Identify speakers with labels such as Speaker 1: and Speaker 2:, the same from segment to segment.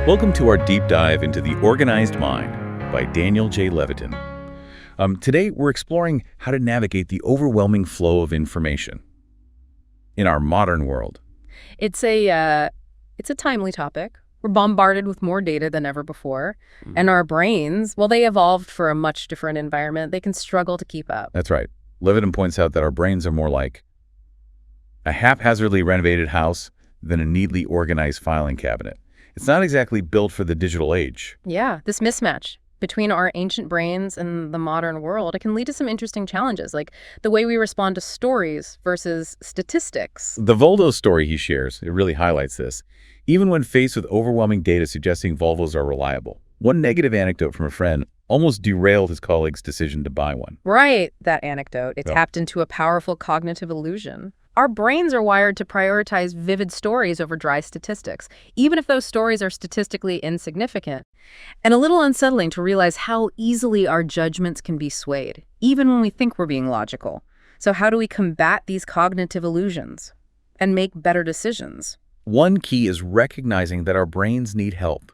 Speaker 1: Welcome to our deep dive into the organized mind by Daniel J. Levitin. Today, we're exploring how to navigate the overwhelming flow of information in our modern world.
Speaker 2: It's a timely topic. We're bombarded with more data than ever before, and our brains, well, they evolved for a much different environment. They can struggle to keep up.
Speaker 1: That's right. Levitin points out that our brains are more like a haphazardly renovated house than a neatly organized filing cabinet. It's not exactly built for the digital age.
Speaker 2: Yeah, this mismatch between our ancient brains and the modern world, it can lead to some interesting challenges, like the way we respond to stories versus statistics.
Speaker 1: The Volvo story he shares, it really highlights this. Even when faced with overwhelming data suggesting Volvos are reliable, one negative anecdote from a friend almost derailed his colleague's decision to buy one.
Speaker 2: Right, that anecdote. It
Speaker 1: Yeah.
Speaker 2: tapped into a powerful cognitive illusion. Our brains are wired to prioritize vivid stories over dry statistics, even if those stories are statistically insignificant. And a little unsettling to realize how easily our judgments can be swayed, even when we think we're being logical. So how do we combat these cognitive illusions and make better decisions?
Speaker 1: One key is recognizing that our brains need help.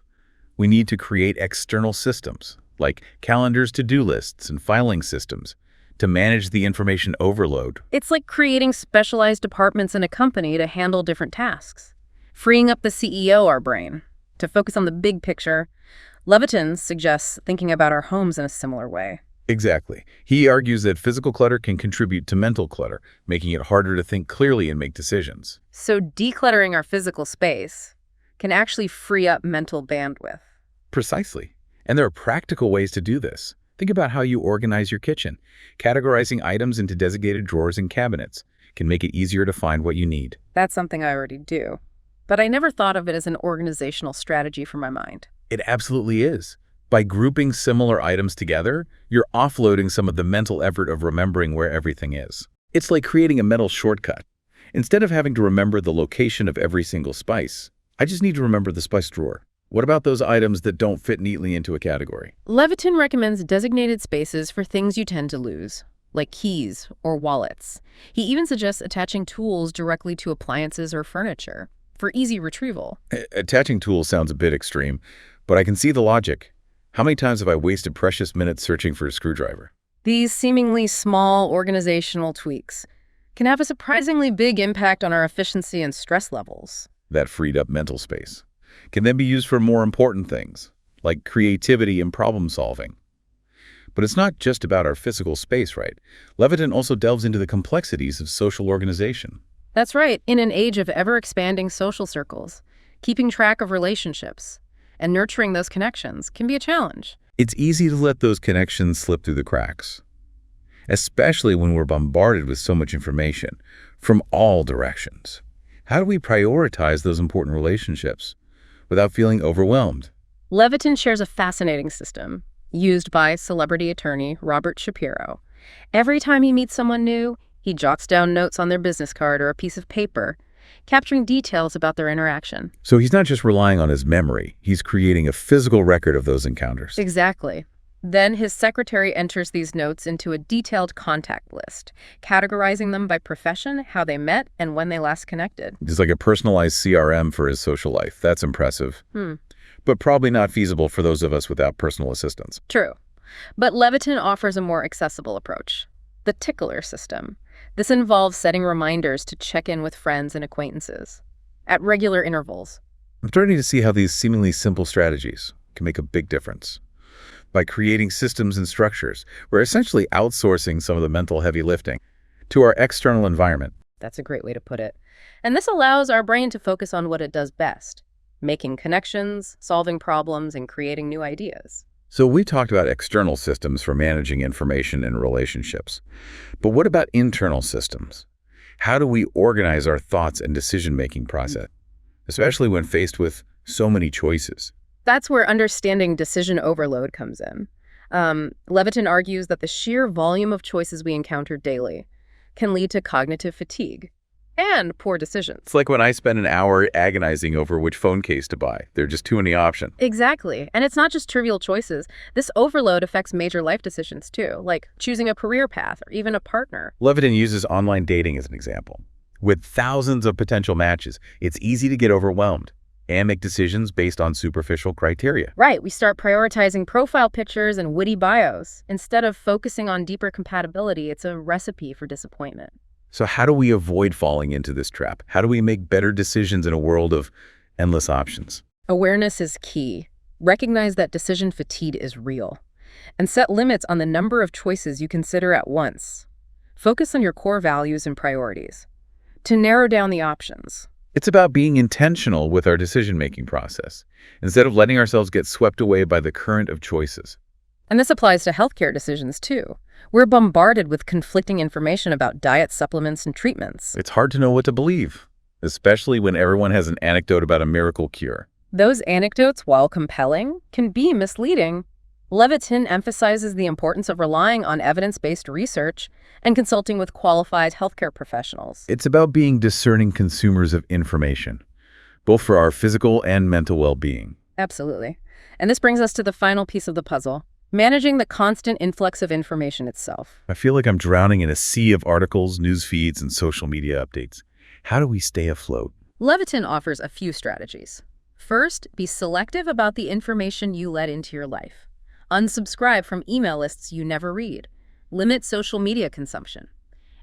Speaker 1: We need to create external systems, like calendars, to-do lists, and filing systems, to manage the information overload.
Speaker 2: It's like creating specialized departments in a company to handle different tasks, freeing up the CEO, our brain, to focus on the big picture. Levitin suggests thinking about our homes in a similar way.
Speaker 1: Exactly. He argues that physical clutter can contribute to mental clutter, making it harder to think clearly and make decisions.
Speaker 2: So decluttering our physical space can actually free up mental bandwidth.
Speaker 1: Precisely. And there are practical ways to do this. Think about how you organize your kitchen. Categorizing items into designated drawers and cabinets can make it easier to find what you need.
Speaker 2: That's something I already do. But I never thought of it as an organizational strategy for my mind.
Speaker 1: It absolutely is. By grouping similar items together, you're offloading some of the mental effort of remembering where everything is. It's like creating a mental shortcut. Instead of having to remember the location of every single spice, I just need to remember the spice drawer. What about those items that don't fit neatly into a category?
Speaker 2: Levitin recommends designated spaces for things you tend to lose, like keys or wallets. He even suggests attaching tools directly to appliances or furniture for easy retrieval.
Speaker 1: Attaching tools sounds a bit extreme, but I can see the logic. How many times have I wasted precious minutes searching for a screwdriver?
Speaker 2: These seemingly small organizational tweaks can have a surprisingly big impact on our efficiency and stress levels.
Speaker 1: That freed up mental space can then be used for more important things, like creativity and problem solving. But it's not just about our physical space, right? Levitin also delves into the complexities of social organization.
Speaker 2: That's right. In an age of ever-expanding social circles, keeping track of relationships and nurturing those connections can be a challenge.
Speaker 1: It's easy to let those connections slip through the cracks, especially when we're bombarded with so much information from all directions. How do we prioritize those important relationships without feeling overwhelmed?
Speaker 2: Levitin shares a fascinating system used by celebrity attorney Robert Shapiro. Every time he meets someone new, he jots down notes on their business card or a piece of paper, capturing details about their interaction.
Speaker 1: So he's not just relying on his memory, he's creating a physical record of those encounters.
Speaker 2: Exactly. Then his secretary enters these notes into a detailed contact list, categorizing them by profession, how they met, and when they last connected.
Speaker 1: It's like a personalized CRM for his social life. That's impressive. But probably not feasible for those of us without personal assistance.
Speaker 2: True. But Levitin offers a more accessible approach, the tickler system. This involves setting reminders to check in with friends and acquaintances at regular intervals.
Speaker 1: I'm starting to see how these seemingly simple strategies can make a big difference. By creating systems and structures, we're essentially outsourcing some of the mental heavy lifting to our external environment.
Speaker 2: That's a great way to put it. And this allows our brain to focus on what it does best, making connections, solving problems, and creating new ideas.
Speaker 1: So we talked about external systems for managing information and relationships. But what about internal systems? How do we organize our thoughts and decision-making process, especially when faced with so many choices?
Speaker 2: That's where understanding decision overload comes in. Levitin argues that the sheer volume of choices we encounter daily can lead to cognitive fatigue and poor decisions.
Speaker 1: It's like when I spend an hour agonizing over which phone case to buy. There are just too many options.
Speaker 2: Exactly. And it's not just trivial choices. This overload affects major life decisions too, like choosing a career path or even a partner.
Speaker 1: Levitin uses online dating as an example. With thousands of potential matches, it's easy to get overwhelmed. and make decisions based on superficial criteria.
Speaker 2: Right, we start prioritizing profile pictures and witty bios. Instead of focusing on deeper compatibility, it's a recipe for disappointment.
Speaker 1: So how do we avoid falling into this trap? How do we make better decisions in a world of endless options?
Speaker 2: Awareness is key. Recognize that decision fatigue is real. And set limits on the number of choices you consider at once. Focus on your core values and priorities to narrow down the options.
Speaker 1: It's about being intentional with our decision-making process, instead of letting ourselves get swept away by the current of choices.
Speaker 2: And this applies to healthcare decisions, too. We're bombarded with conflicting information about diet, supplements, and treatments.
Speaker 1: It's hard to know what to believe, especially when everyone has an anecdote about a miracle cure.
Speaker 2: Those anecdotes, while compelling, can be misleading. Levitin emphasizes the importance of relying on evidence-based research and consulting with qualified healthcare professionals.
Speaker 1: It's about being discerning consumers of information, both for our physical and mental well-being.
Speaker 2: Absolutely. And this brings us to the final piece of the puzzle, managing the constant influx of information itself.
Speaker 1: I feel like I'm drowning in a sea of articles, news feeds, and social media updates. How do we stay afloat?
Speaker 2: Levitin offers a few strategies. First, be selective about the information you let into your life. Unsubscribe from email lists you never read. Limit social media consumption.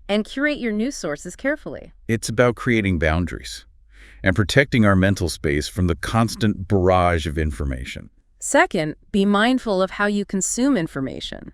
Speaker 2: And curate your news sources carefully.
Speaker 1: It's about creating boundaries and protecting our mental space from the constant barrage of information.
Speaker 2: Second, be mindful of how you consume information.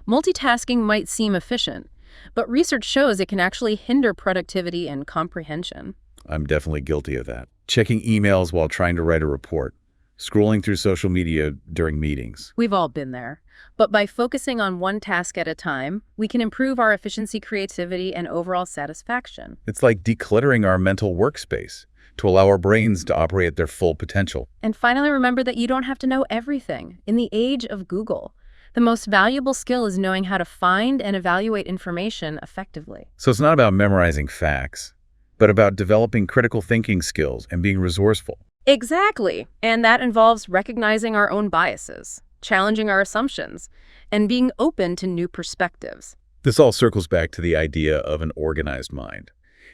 Speaker 2: Multitasking might seem efficient, but research shows it can actually hinder productivity and comprehension.
Speaker 1: I'm definitely guilty of that. Checking emails while trying to write a report. Scrolling through social media during meetings.
Speaker 2: We've all been there. But by focusing on one task at a time, we can improve our efficiency, creativity, and overall satisfaction.
Speaker 1: It's like decluttering our mental workspace to allow our brains to operate at their full potential.
Speaker 2: And finally, remember that you don't have to know everything. In the age of Google, the most valuable skill is knowing how to find and evaluate information effectively.
Speaker 1: So it's not about memorizing facts, but about developing critical thinking skills and being resourceful.
Speaker 2: Exactly. And that involves recognizing our own biases, challenging our assumptions, and being open to new perspectives.
Speaker 1: This all circles back to the idea of an organized mind.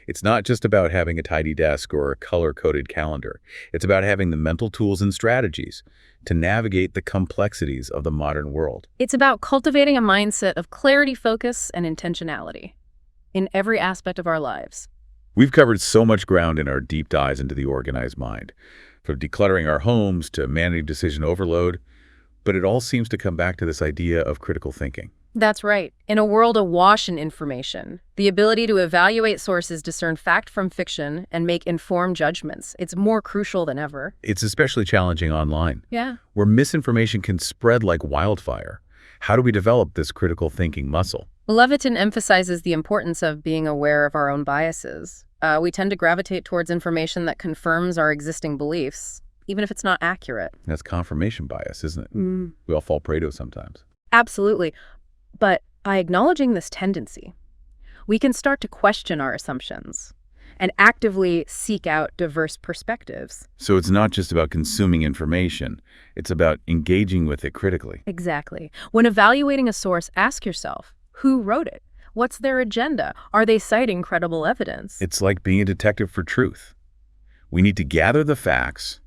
Speaker 1: It's not just about having a tidy desk or a color-coded calendar. It's about having the mental tools and strategies to navigate the complexities of the modern world.
Speaker 2: It's about cultivating a mindset of clarity, focus, and intentionality in every aspect of our lives.
Speaker 1: We've covered so much ground in our deep dives into the organized mind, from decluttering our homes to managing decision overload, but it all seems to come back to this idea of critical thinking.
Speaker 2: That's right. In a world awash in information, the ability to evaluate sources, discern fact from fiction, and make informed judgments, it's more crucial than ever.
Speaker 1: It's especially challenging online,
Speaker 2: Yeah.
Speaker 1: where misinformation can spread like wildfire. How do we develop this critical thinking muscle?
Speaker 2: Levitin emphasizes the importance of being aware of our own biases. We tend to gravitate towards information that confirms our existing beliefs, even if it's not accurate.
Speaker 1: That's confirmation bias, isn't it? We all fall prey to it sometimes.
Speaker 2: Absolutely. But by acknowledging this tendency, we can start to question our assumptions and actively seek out diverse perspectives.
Speaker 1: So it's not just about consuming information, it's about engaging with it critically.
Speaker 2: Exactly. When evaluating a source, ask yourself, who wrote it? What's their agenda? Are they citing credible evidence?
Speaker 1: It's like being a detective for truth. We need to gather the facts,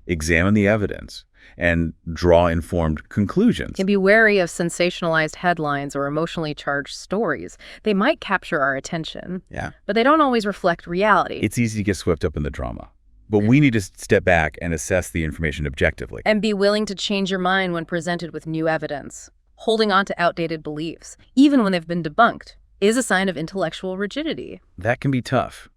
Speaker 1: examine the evidence, and draw informed conclusions.
Speaker 2: And be wary of sensationalized headlines or emotionally charged stories. They might capture our attention,
Speaker 1: Yeah.
Speaker 2: but they don't always reflect reality.
Speaker 1: It's easy to get swept up in the drama, but we need to step back and assess the information objectively.
Speaker 2: And be willing to change your mind when presented with new evidence. Holding on to outdated beliefs, even when they've been debunked, is a sign of intellectual rigidity.
Speaker 1: That can be tough,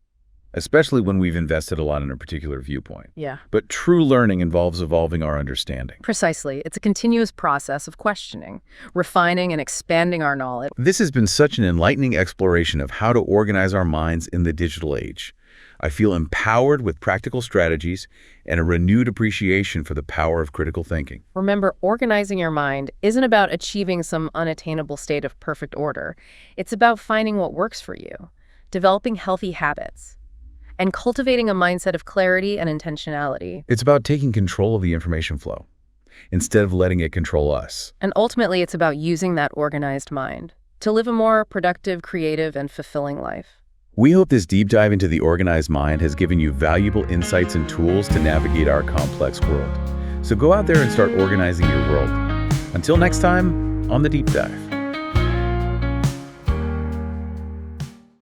Speaker 1: especially when we've invested a lot in a particular viewpoint.
Speaker 2: Yeah.
Speaker 1: But true learning involves evolving our understanding.
Speaker 2: Precisely. It's a continuous process of questioning, refining, and expanding our knowledge.
Speaker 1: This has been such an enlightening exploration of how to organize our minds in the digital age. I feel empowered with practical strategies and a renewed appreciation for the power of critical thinking.
Speaker 2: Remember, organizing your mind isn't about achieving some unattainable state of perfect order. It's about finding what works for you, developing healthy habits, and cultivating a mindset of clarity and intentionality.
Speaker 1: It's about taking control of the information flow instead of letting it control us.
Speaker 2: And ultimately, it's about using that organized mind to live a more productive, creative, and fulfilling life.
Speaker 1: We hope this deep dive into the organized mind has given you valuable insights and tools to navigate our complex world. So go out there and start organizing your world. Until next time, on The Deep Dive.